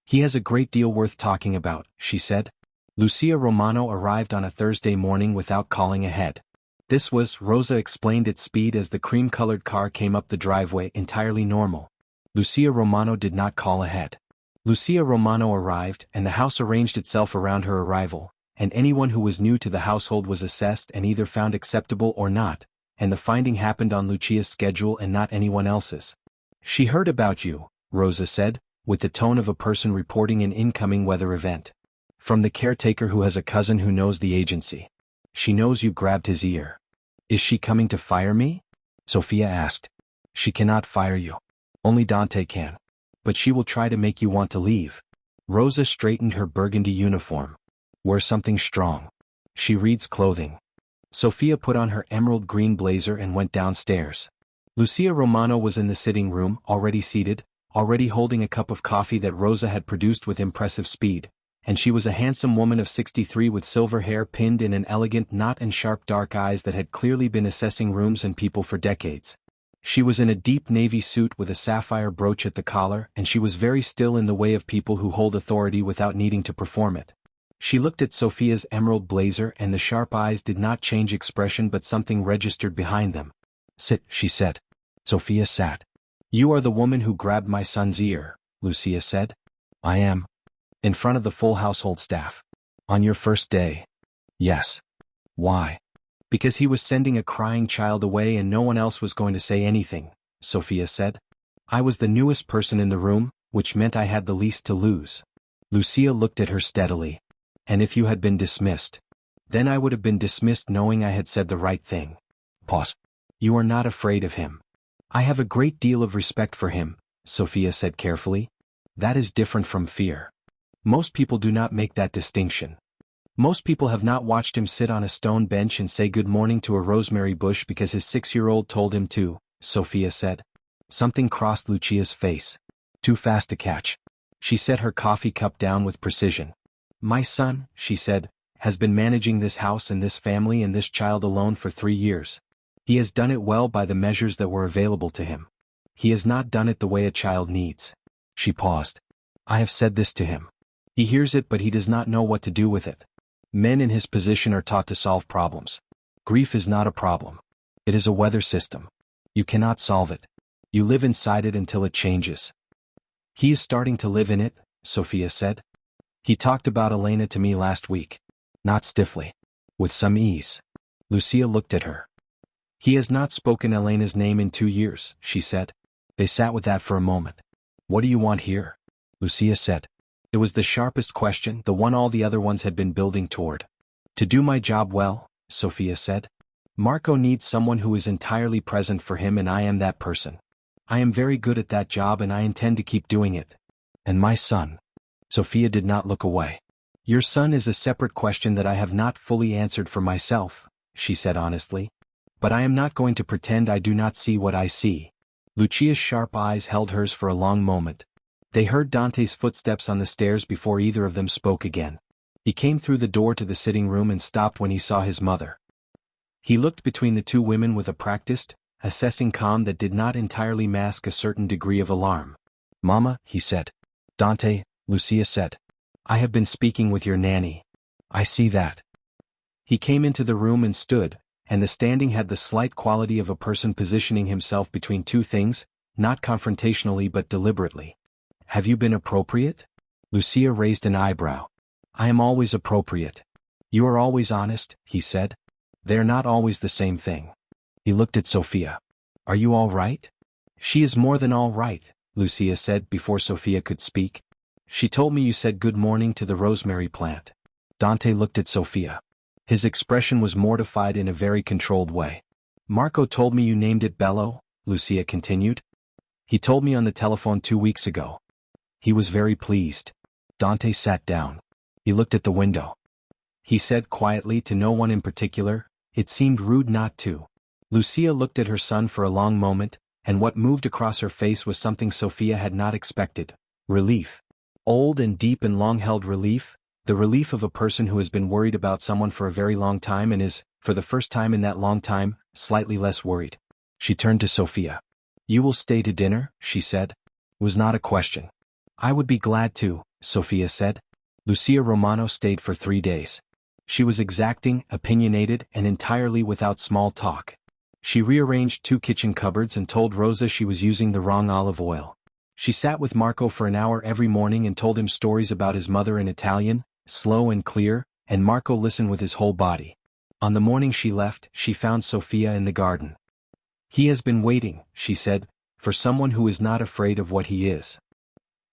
He has a great deal worth talking about, she said. Lucia Romano arrived on a Thursday morning without calling ahead. This was, Rosa explained at speed as the cream-colored car came up the driveway, entirely normal. Lucia Romano did not call ahead. Lucia Romano arrived, and the house arranged itself around her arrival, and anyone who was new to the household was assessed and either found acceptable or not, and the finding happened on Lucia's schedule and not anyone else's. She heard about you, Rosa said, with the tone of a person reporting an incoming weather event. From the caretaker who has a cousin who knows the agency. She knows you grabbed his ear. Is she coming to fire me? Sophia asked. She cannot fire you. Only Dante can. But she will try to make you want to leave. Rosa straightened her burgundy uniform. Wear something strong. She reads clothing. Sophia put on her emerald green blazer and went downstairs. Lucia Romano was in the sitting room, already seated, already holding a cup of coffee that Rosa had produced with impressive speed, and she was a handsome woman of 63 with silver hair pinned in an elegant knot and sharp dark eyes that had clearly been assessing rooms and people for decades. She was in a deep navy suit with a sapphire brooch at the collar, and she was very still in the way of people who hold authority without needing to perform it. She looked at Sophia's emerald blazer and the sharp eyes did not change expression but something registered behind them. Sit, she said. Sophia sat. You are the woman who grabbed my son's ear, Lucia said. I am. In front of the full household staff. On your first day. Yes. Why? Because he was sending a crying child away and no one else was going to say anything, Sophia said. I was the newest person in the room, which meant I had the least to lose. Lucia looked at her steadily. And if you had been dismissed? Then I would have been dismissed knowing I had said the right thing. Pause. You are not afraid of him. I have a great deal of respect for him, Sophia said carefully. That is different from fear. Most people do not make that distinction. Most people have not watched him sit on a stone bench and say good morning to a rosemary bush because his 6-year-old told him to, Sophia said. Something crossed Lucia's face. Too fast to catch. She set her coffee cup down with precision. My son, she said, has been managing this house and this family and this child alone for 3 years. He has done it well by the measures that were available to him. He has not done it the way a child needs. She paused. I have said this to him. He hears it but he does not know what to do with it. Men in his position are taught to solve problems. Grief is not a problem. It is a weather system. You cannot solve it. You live inside it until it changes. He is starting to live in it, Sophia said. He talked about Elena to me last week. Not stiffly. With some ease. Lucia looked at her. He has not spoken Elena's name in 2 years, she said. They sat with that for a moment. What do you want here? Lucia said. It was the sharpest question, the one all the other ones had been building toward. To do my job well, Sophia said. Marco needs someone who is entirely present for him and I am that person. I am very good at that job and I intend to keep doing it. And my son. Sophia did not look away. Your son is a separate question that I have not fully answered for myself, she said honestly. But I am not going to pretend I do not see what I see. Lucia's sharp eyes held hers for a long moment. They heard Dante's footsteps on the stairs before either of them spoke again. He came through the door to the sitting room and stopped when he saw his mother. He looked between the two women with a practiced, assessing calm that did not entirely mask a certain degree of alarm. Mama, he said. Dante, Lucia said. I have been speaking with your nanny. I see that. He came into the room and stood, and the standing had the slight quality of a person positioning himself between two things, not confrontationally but deliberately. Have you been appropriate? Lucia raised an eyebrow. I am always appropriate. You are always honest, he said. They are not always the same thing. He looked at Sophia. Are you all right? She is more than all right, Lucia said before Sophia could speak. She told me you said good morning to the rosemary plant. Dante looked at Sophia. His expression was mortified in a very controlled way. Marco told me you named it Bello, Lucia continued. He told me on the telephone 2 weeks ago. He was very pleased. Dante sat down. He looked at the window. He said quietly to no one in particular, it seemed rude not to. Lucia looked at her son for a long moment, and what moved across her face was something Sophia had not expected, relief. Old and deep and long-held relief, the relief of a person who has been worried about someone for a very long time and is, for the first time in that long time, slightly less worried. She turned to Sophia. "You will stay to dinner?" she said. It was not a question. "I would be glad to," Sophia said. Lucia Romano stayed for 3 days. She was exacting, opinionated, and entirely without small talk. She rearranged 2 kitchen cupboards and told Rosa she was using the wrong olive oil. She sat with Marco for an hour every morning and told him stories about his mother in Italian, slow and clear, and Marco listened with his whole body. On the morning she left, she found Sophia in the garden. "He has been waiting," she said, "for someone who is not afraid of what he is."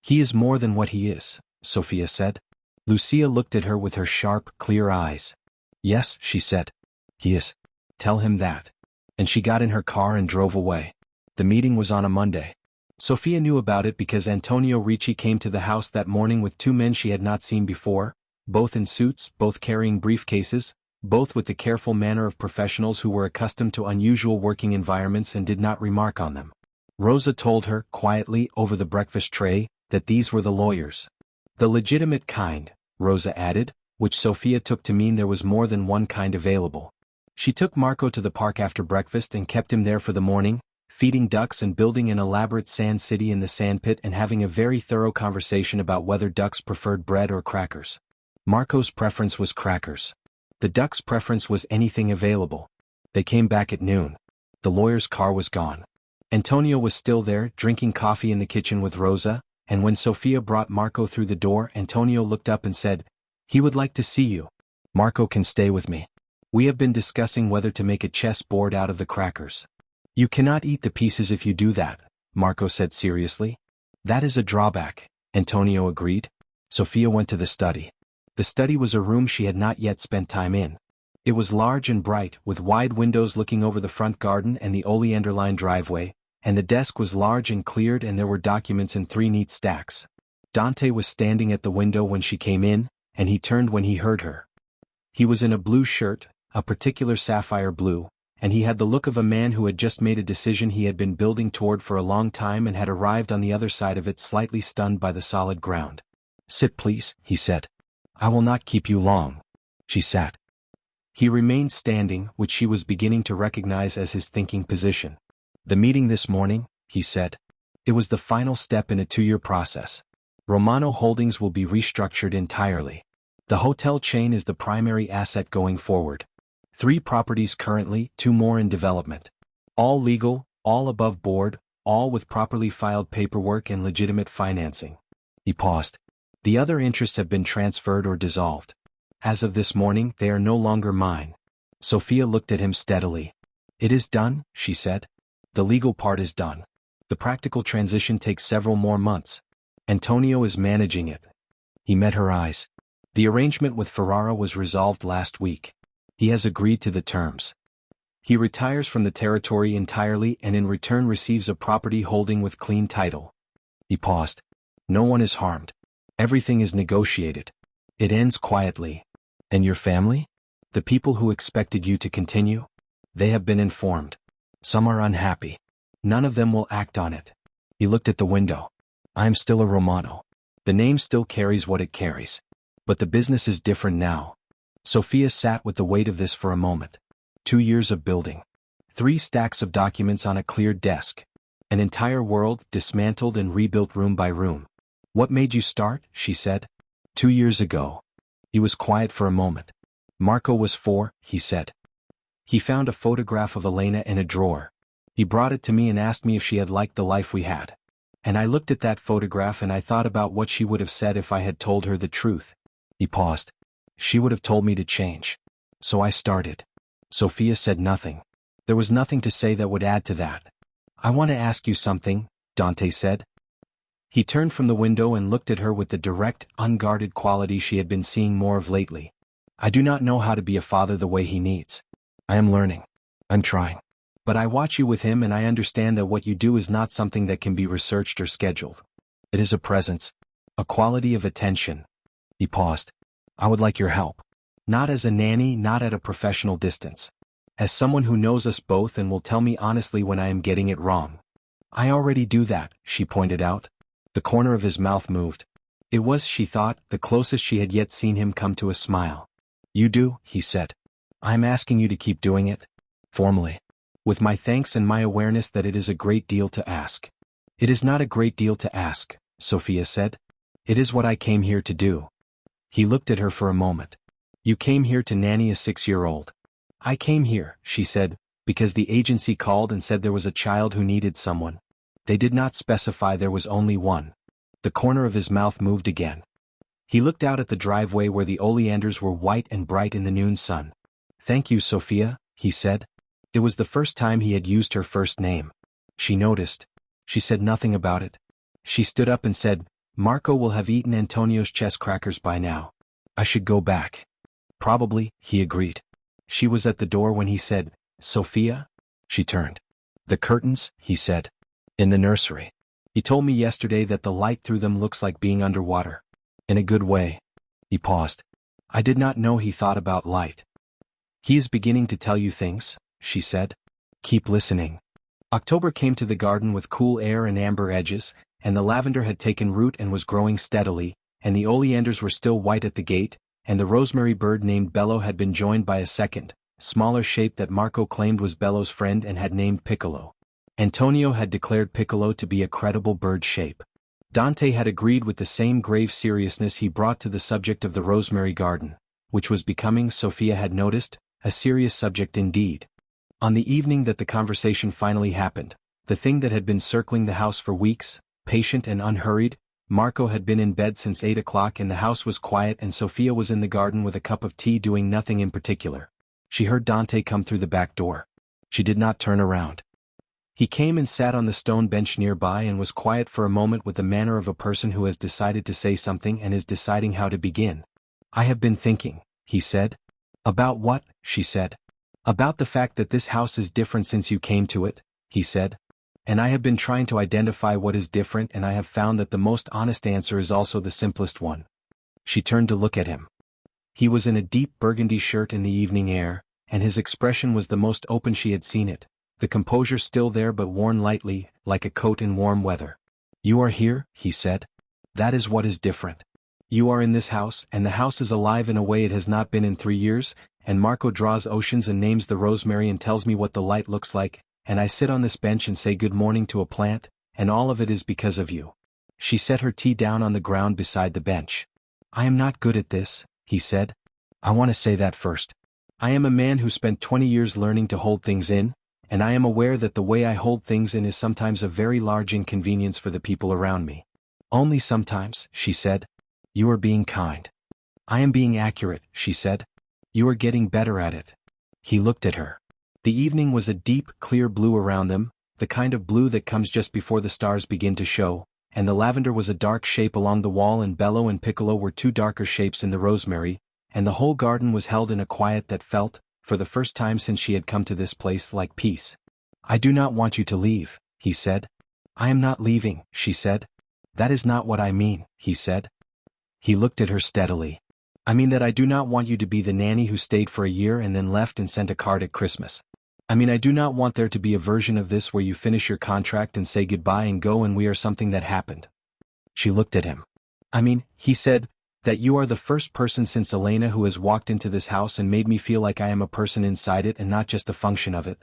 "He is more than what he is," Sophia said. Lucia looked at her with her sharp, clear eyes. "Yes," she said. "He is. Tell him that." And she got in her car and drove away. The meeting was on a Monday. Sophia knew about it because Antonio Ricci came to the house that morning with 2 men she had not seen before, both in suits, both carrying briefcases, both with the careful manner of professionals who were accustomed to unusual working environments and did not remark on them. Rosa told her, quietly, over the breakfast tray, that these were the lawyers. The legitimate kind, Rosa added, which Sophia took to mean there was more than one kind available. She took Marco to the park after breakfast and kept him there for the morning, feeding ducks and building an elaborate sand city in the sandpit and having a very thorough conversation about whether ducks preferred bread or crackers. Marco's preference was crackers. The duck's preference was anything available. They came back at noon. The lawyer's car was gone. Antonio was still there, drinking coffee in the kitchen with Rosa, and when Sophia brought Marco through the door, Antonio looked up and said, "He would like to see you. Marco can stay with me. We have been discussing whether to make a chess board out of the crackers." "You cannot eat the pieces if you do that," Marco said seriously. "That is a drawback," Antonio agreed. Sophia went to the study. The study was a room she had not yet spent time in. It was large and bright, with wide windows looking over the front garden and the oleander-lined driveway, and the desk was large and cleared and there were documents in 3 neat stacks. Dante was standing at the window when she came in, and he turned when he heard her. He was in a blue shirt, a particular sapphire blue, and he had the look of a man who had just made a decision he had been building toward for a long time and had arrived on the other side of it slightly stunned by the solid ground. "Sit please," he said. "I will not keep you long." She sat. He remained standing, which she was beginning to recognize as his thinking position. "The meeting this morning," he said. "It was the final step in a 2-year process. Romano Holdings will be restructured entirely. The hotel chain is the primary asset going forward. 3 properties currently, 2 more in development. All legal, all above board, all with properly filed paperwork and legitimate financing." He paused. "The other interests have been transferred or dissolved. As of this morning, they are no longer mine." Sophia looked at him steadily. "It is done," she said. "The legal part is done. The practical transition takes several more months. Antonio is managing it." He met her eyes. "The arrangement with Ferrara was resolved last week. He has agreed to the terms. He retires from the territory entirely and in return receives a property holding with clean title." He paused. "No one is harmed. Everything is negotiated. It ends quietly. And your family? The people who expected you to continue? They have been informed. Some are unhappy. None of them will act on it." He looked at the window. "I am still a Romano. The name still carries what it carries. But the business is different now." Sophia sat with the weight of this for a moment. 2 years of building. 3 stacks of documents on a cleared desk. An entire world dismantled and rebuilt room by room. "What made you start?" she said. 2 years ago." He was quiet for a moment. "Marco was 4, he said. He found a photograph of Elena in a drawer. He brought it to me and asked me if she had liked the life we had. And I looked at that photograph and I thought about what she would have said if I had told her the truth." He paused. "She would have told me to change. So I started." Sophia said nothing. There was nothing to say that would add to that. "I want to ask you something," Dante said. He turned from the window and looked at her with the direct, unguarded quality she had been seeing more of lately. "I do not know how to be a father the way he needs. I am learning. I'm trying. But I watch you with him and I understand that what you do is not something that can be researched or scheduled. It is a presence, a quality of attention." He paused. "I would like your help. Not as a nanny, not at a professional distance. As someone who knows us both and will tell me honestly when I am getting it wrong." "I already do that," she pointed out. The corner of his mouth moved. It was, she thought, the closest she had yet seen him come to a smile. You do, he said. I'm asking you to keep doing it. Formally. With my thanks and my awareness that it is a great deal to ask. It is not a great deal to ask, Sophia said. It is what I came here to do. He looked at her for a moment. You came here to nanny a 6-year-old. I came here, she said, because the agency called and said there was a child who needed someone. They did not specify there was only one. The corner of his mouth moved again. He looked out at the driveway where the oleanders were white and bright in the noon sun. Thank you, Sophia, he said. It was the first time he had used her first name. She noticed. She said nothing about it. She stood up and said, Marco will have eaten Antonio's chess crackers by now. I should go back. Probably, he agreed. She was at the door when he said, Sophia? She turned. The curtains, he said. In the nursery. He told me yesterday that the light through them looks like being underwater. In a good way. He paused. I did not know he thought about light. He is beginning to tell you things, she said. Keep listening. October came to the garden with cool air and amber edges, and the lavender had taken root and was growing steadily, and the oleanders were still white at the gate, and the rosemary bird named Bello had been joined by a second, smaller shape that Marco claimed was Bello's friend and had named Piccolo. Antonio had declared Piccolo to be a credible bird shape. Dante had agreed with the same grave seriousness he brought to the subject of the rosemary garden, which was becoming, Sophia had noticed, a serious subject indeed. On the evening that the conversation finally happened, the thing that had been circling the house for weeks, patient and unhurried, Marco had been in bed since 8 o'clock and the house was quiet and Sophia was in the garden with a cup of tea doing nothing in particular. She heard Dante come through the back door. She did not turn around. He came and sat on the stone bench nearby and was quiet for a moment with the manner of a person who has decided to say something and is deciding how to begin. I have been thinking, he said. About what? She said. About the fact that this house is different since you came to it, he said. And I have been trying to identify what is different and I have found that the most honest answer is also the simplest one. She turned to look at him. He was in a deep burgundy shirt in the evening air, and his expression was the most open she had seen it. The composure still there but worn lightly, like a coat in warm weather. You are here, he said. That is what is different. You are in this house, and the house is alive in a way it has not been in 3 years, and Marco draws oceans and names the rosemary and tells me what the light looks like, and I sit on this bench and say good morning to a plant, and all of it is because of you. She set her tea down on the ground beside the bench. I am not good at this, he said. I want to say that first. I am a man who spent 20 years learning to hold things in, and I am aware that the way I hold things in is sometimes a very large inconvenience for the people around me. Only sometimes, she said. You are being kind. I am being accurate, she said. You are getting better at it. He looked at her. The evening was a deep, clear blue around them, the kind of blue that comes just before the stars begin to show, and the lavender was a dark shape along the wall and Bello and Piccolo were 2 darker shapes in the rosemary, and the whole garden was held in a quiet that felt, for the first time since she had come to this place, like peace. I do not want you to leave, he said. I am not leaving, she said. That is not what I mean, he said. He looked at her steadily. I mean that I do not want you to be the nanny who stayed for a year and then left and sent a card at Christmas. I mean I do not want there to be a version of this where you finish your contract and say goodbye and go and we are something that happened. She looked at him. I mean, he said, that you are the first person since Elena who has walked into this house and made me feel like I am a person inside it and not just a function of it.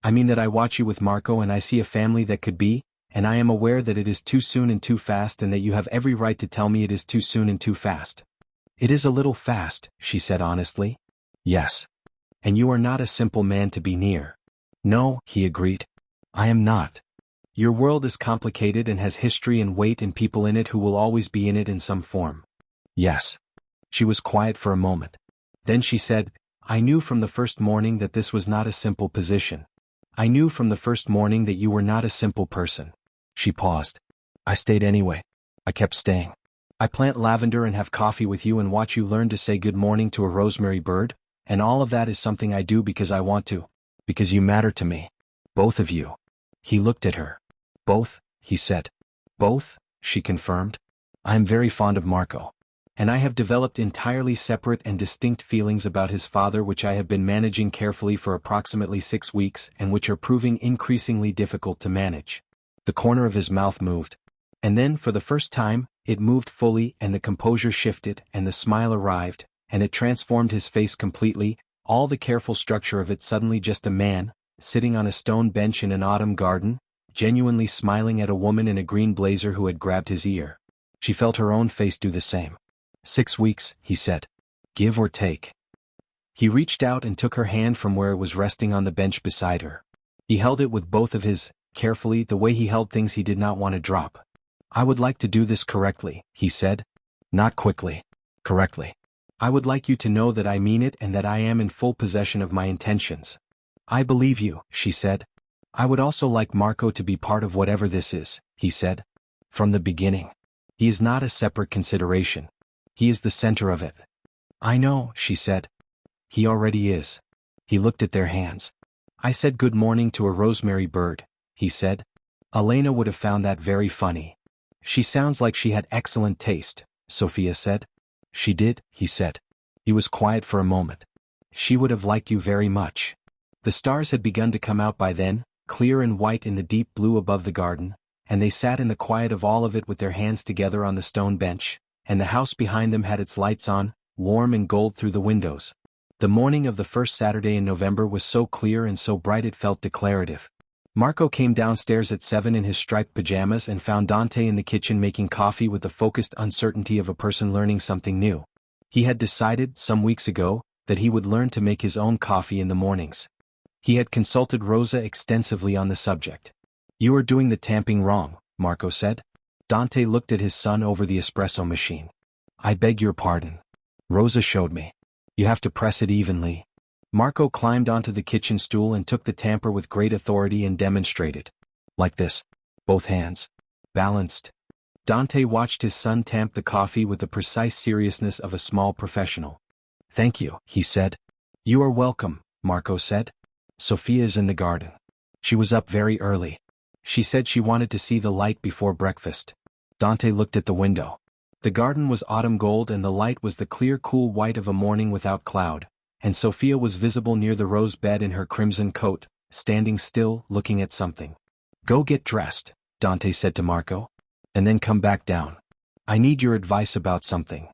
I mean that I watch you with Marco and I see a family that could be, and I am aware that it is too soon and too fast and that you have every right to tell me it is too soon and too fast. It is a little fast, she said honestly. Yes. And you are not a simple man to be near. No, he agreed. I am not. Your world is complicated and has history and weight and people in it who will always be in it in some form. Yes. She was quiet for a moment. Then she said, I knew from the first morning that this was not a simple position. I knew from the first morning that you were not a simple person. She paused. I stayed anyway. I kept staying. I plant lavender and have coffee with you and watch you learn to say good morning to a rosemary bird, and all of that is something I do because I want to. Because you matter to me. Both of you. He looked at her. Both, he said. Both, she confirmed. I am very fond of Marco. And I have developed entirely separate and distinct feelings about his father which I have been managing carefully for approximately 6 weeks and which are proving increasingly difficult to manage. The corner of his mouth moved. And then, for the first time, it moved fully and the composure shifted and the smile arrived, and it transformed his face completely, all the careful structure of it suddenly just a man, sitting on a stone bench in an autumn garden, genuinely smiling at a woman in a green blazer who had grabbed his ear. She felt her own face do the same. 6 weeks, he said. Give or take. He reached out and took her hand from where it was resting on the bench beside her. He held it with both of his, carefully, the way he held things he did not want to drop. I would like to do this correctly, he said. Not quickly. Correctly. I would like you to know that I mean it and that I am in full possession of my intentions. I believe you, she said. I would also like Marco to be part of whatever this is, he said. From the beginning. He is not a separate consideration. He is the center of it. I know, she said. He already is. He looked at their hands. I said good morning to a rosemary bird, he said. Elena would have found that very funny. She sounds like she had excellent taste, Sophia said. She did, he said. He was quiet for a moment. She would have liked you very much. The stars had begun to come out by then, clear and white in the deep blue above the garden, and they sat in the quiet of all of it with their hands together on the stone bench, and the house behind them had its lights on, warm and gold through the windows. The morning of the first Saturday in November was so clear and so bright it felt declarative. Marco came downstairs at 7 in his striped pajamas and found Dante in the kitchen making coffee with the focused uncertainty of a person learning something new. He had decided, some weeks ago, that he would learn to make his own coffee in the mornings. He had consulted Rosa extensively on the subject. You are doing the tamping wrong, Marco said. Dante looked at his son over the espresso machine. I beg your pardon. Rosa showed me. You have to press it evenly. Marco climbed onto the kitchen stool and took the tamper with great authority and demonstrated. Like this. Both hands. Balanced. Dante watched his son tamp the coffee with the precise seriousness of a small professional. Thank you, he said. You are welcome, Marco said. Sophia is in the garden. She was up very early. She said she wanted to see the light before breakfast. Dante looked at the window. The garden was autumn gold and the light was the clear cool white of a morning without cloud, and Sophia was visible near the rose bed in her crimson coat, standing still, looking at something. Go get dressed, Dante said to Marco. And then come back down. I need your advice about something.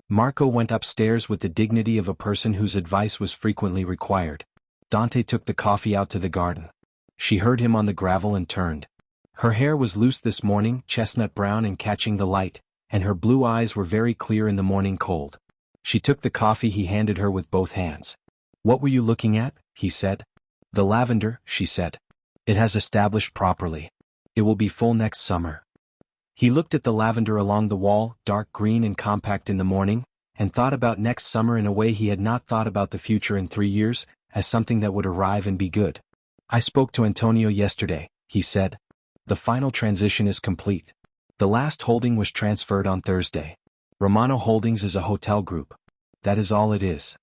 Marco went upstairs with the dignity of a person whose advice was frequently required. Dante took the coffee out to the garden. She heard him on the gravel and turned. Her hair was loose this morning, chestnut brown and catching the light, and her blue eyes were very clear in the morning cold. She took the coffee he handed her with both hands. What were you looking at? He said. The lavender, she said. It has established properly. It will be full next summer. He looked at the lavender along the wall, dark green and compact in the morning, and thought about next summer in a way he had not thought about the future in 3 years, as something that would arrive and be good. I spoke to Antonio yesterday, he said. The final transition is complete. The last holding was transferred on Thursday. Romano Holdings is a hotel group. That is all it is.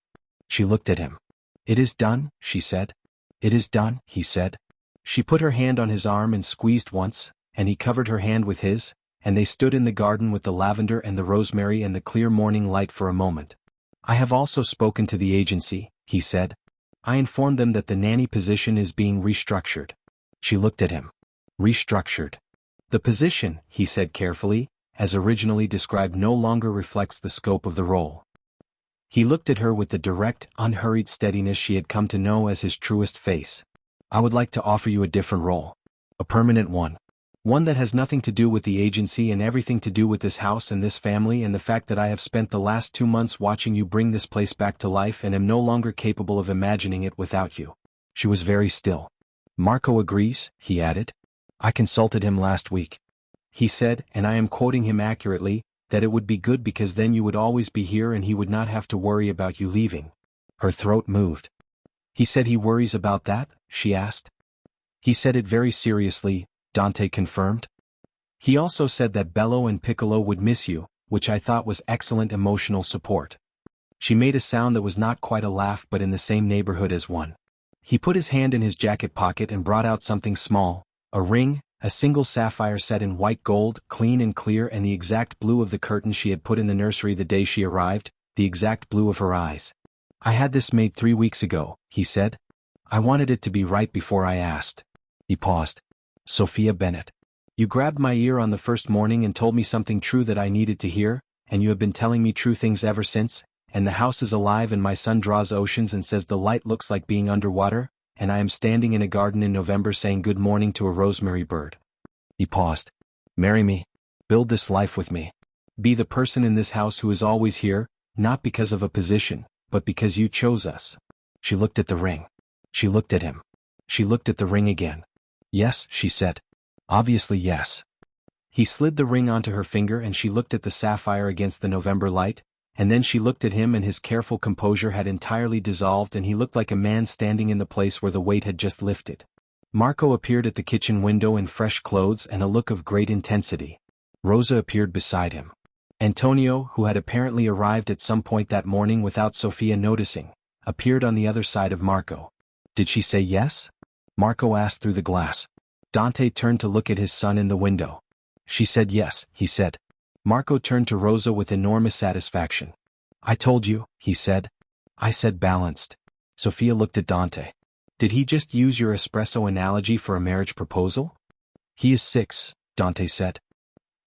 She looked at him. It is done, she said. It is done, he said. She put her hand on his arm and squeezed once, and he covered her hand with his, and they stood in the garden with the lavender and the rosemary and the clear morning light for a moment. I have also spoken to the agency, he said. I informed them that the nanny position is being restructured. She looked at him. Restructured. The position, he said carefully, as originally described no longer reflects the scope of the role. He looked at her with the direct, unhurried steadiness she had come to know as his truest face. I would like to offer you a different role. A permanent one. One that has nothing to do with the agency and everything to do with this house and this family and the fact that I have spent the last 2 months watching you bring this place back to life and am no longer capable of imagining it without you. She was very still. Marco agrees, he added. I consulted him last week. He said, and I am quoting him accurately, that it would be good because then you would always be here and he would not have to worry about you leaving. Her throat moved. He said he worries about that, she asked. He said it very seriously, Dante confirmed. He also said that Bello and Piccolo would miss you, which I thought was excellent emotional support. She made a sound that was not quite a laugh but in the same neighborhood as one. He put his hand in his jacket pocket and brought out something small, a ring, a single sapphire set in white gold, clean and clear and the exact blue of the curtain she had put in the nursery the day she arrived, the exact blue of her eyes. I had this made 3 weeks ago, he said. I wanted it to be right before I asked. He paused. Sophia Bennett. You grabbed my ear on the first morning and told me something true that I needed to hear, and you have been telling me true things ever since, and the house is alive and my son draws oceans and says the light looks like being underwater, and I am standing in a garden in November saying good morning to a rosemary bird. He paused. Marry me. Build this life with me. Be the person in this house who is always here, not because of a position, but because you chose us. She looked at the ring. She looked at him. She looked at the ring again. Yes, she said. Obviously yes. He slid the ring onto her finger and she looked at the sapphire against the November light, and then she looked at him and his careful composure had entirely dissolved and he looked like a man standing in the place where the weight had just lifted. Marco appeared at the kitchen window in fresh clothes and a look of great intensity. Rosa appeared beside him. Antonio, who had apparently arrived at some point that morning without Sofia noticing, appeared on the other side of Marco. Did she say yes? Marco asked through the glass. Dante turned to look at his son in the window. She said yes, he said. Marco turned to Rosa with enormous satisfaction. I told you, he said. I said balanced. Sofia looked at Dante. Did he just use your espresso analogy for a marriage proposal? He is 6, Dante said.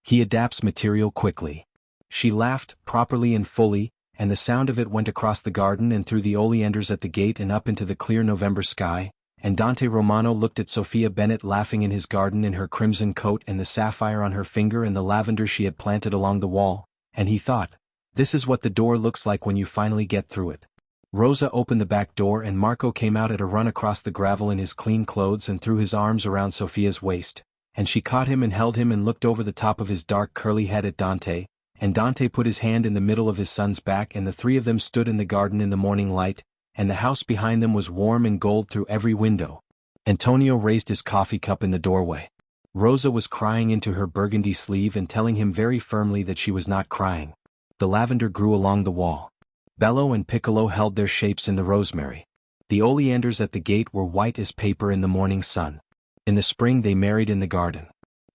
He adapts material quickly. She laughed, properly and fully, and the sound of it went across the garden and through the oleanders at the gate and up into the clear November sky, and Dante Romano looked at Sophia Bennett laughing in his garden in her crimson coat and the sapphire on her finger and the lavender she had planted along the wall, and he thought, this is what the door looks like when you finally get through it. Rosa opened the back door and Marco came out at a run across the gravel in his clean clothes and threw his arms around Sophia's waist, and she caught him and held him and looked over the top of his dark curly head at Dante, and Dante put his hand in the middle of his son's back and the three of them stood in the garden in the morning light, and the house behind them was warm and gold through every window. Antonio raised his coffee cup in the doorway. Rosa was crying into her burgundy sleeve and telling him very firmly that she was not crying. The lavender grew along the wall. Bello and Piccolo held their shapes in the rosemary. The oleanders at the gate were white as paper in the morning sun. In the spring they married in the garden.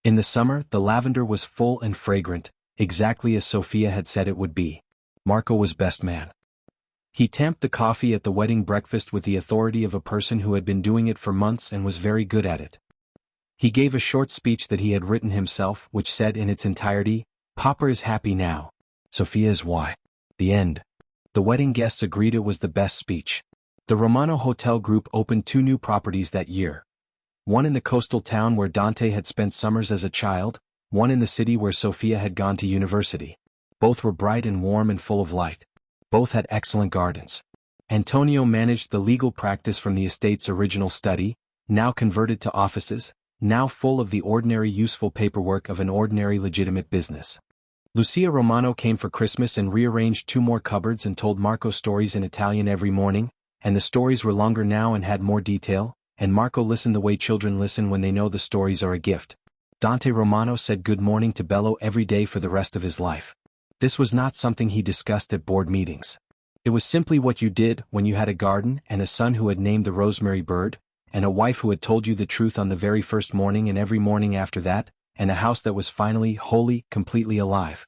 In the summer the lavender was full and fragrant, exactly as Sophia had said it would be. Marco was best man. He tamped the coffee at the wedding breakfast with the authority of a person who had been doing it for months and was very good at it. He gave a short speech that he had written himself, which said in its entirety, Papa is happy now. Sophia is why. The end. The wedding guests agreed it was the best speech. The Romano Hotel Group opened 2 new properties that year. One in the coastal town where Dante had spent summers as a child, one in the city where Sophia had gone to university. Both were bright and warm and full of light. Both had excellent gardens. Antonio managed the legal practice from the estate's original study, now converted to offices, now full of the ordinary useful paperwork of an ordinary legitimate business. Lucia Romano came for Christmas and rearranged 2 more cupboards and told Marco stories in Italian every morning, and the stories were longer now and had more detail, and Marco listened the way children listen when they know the stories are a gift. Dante Romano said good morning to Bello every day for the rest of his life. This was not something he discussed at board meetings. It was simply what you did when you had a garden and a son who had named the rosemary bird, and a wife who had told you the truth on the very first morning and every morning after that, and a house that was finally, wholly, completely alive.